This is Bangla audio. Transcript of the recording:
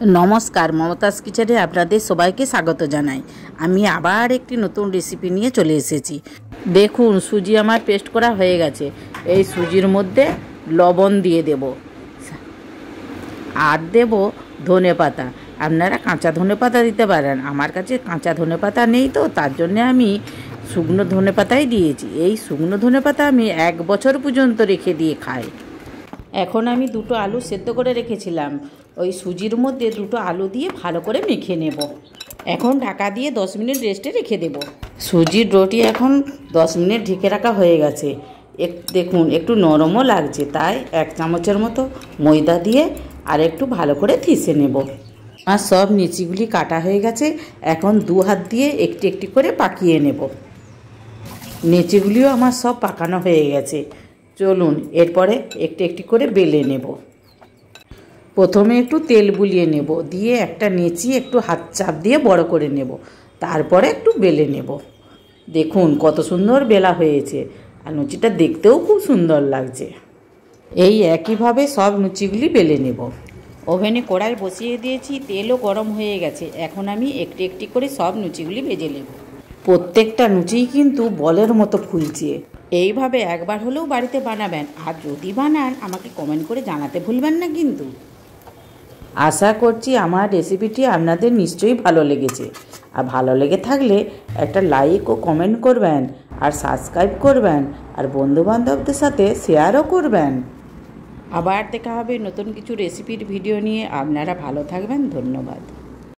নমস্কার, মমতাজ কিচেনে আপনাদের সবাইকে স্বাগত জানাই। আমি আবার একটি নতুন রেসিপি নিয়ে চলে এসেছি। দেখুন, সুজি আমার পেস্ট করা হয়ে গেছে। এই সুজির মধ্যে লবণ দিয়ে দেব আর দেব ধনেপাতা। আপনারা কাঁচা ধনেপাতা দিতে পারেন, আমার কাছে কাঁচা ধনেপাতা নেই, তো তার জন্য আমি শুকনো ধনেপাতাই দিয়েছি। এই শুকনো ধনেপাতা আমি 1 বছর পর্যন্ত রেখে দিয়ে খাই। এখন আমি 2টো আলু সেদ্ধ করে রেখেছিলাম, ওই সুজির মধ্যে 2টো আলু দিয়ে ভালো করে মেখে নেব। এখন ঢাকা দিয়ে 10 মিনিট রেস্টে রেখে দেব। সুজির ডোটি এখন 10 মিনিট ঢেকে রাখা হয়ে গেছে। দেখুন একটু নরমও লাগছে, তাই 1 চামচের মতো ময়দা দিয়ে আর একটু ভালো করে থিসে নেব। আর সব নিচিগুলি কাটা হয়ে গেছে, এখন 2 হাত দিয়ে একটি একটি করে পাকিয়ে নেব। নিচিগুলিও আমার সব পাকানো হয়ে গেছে। চলুন এরপরে একটি একটি করে বেলে নেব। প্রথমে একটু তেল বুলিয়ে নেব, দিয়ে একটা নেচি একটু হাত চাপ দিয়ে বড় করে নেব, তারপরে একটু বেলে নেব। দেখুন কত সুন্দর বেলা হয়েছে, আর লুচিটা দেখতেও খুব সুন্দর লাগছে। এই একইভাবে সব লুচিগুলি বেলে নেব। ওভেনে কড়াই বসিয়ে দিয়েছি, তেলও গরম হয়ে গেছে। এখন আমি একটি একটি করে সব লুচিগুলি ভেজে নেব। প্রত্যেকটা লুচিই কিন্তু বলের মতো ফুলছে। এইভাবে একবার হলেও বাড়িতে বানাবেন, আর যদি বানান আমাকে কমেন্ট করে জানাতে ভুলবেন না কিন্তু। আশা করছি আমার রেসিপিটি আপনাদের নিশ্চয়ই ভালো লেগেছে। আর ভালো লেগে থাকলে একটা লাইক ও কমেন্ট করবেন, আর সাবস্ক্রাইব করবেন, আর বন্ধুবান্ধবদের সাথে শেয়ারও করবেন। আবার দেখা হবে নতুন কিছু রেসিপির ভিডিও নিয়ে। আপনারা ভালো থাকবেন। ধন্যবাদ।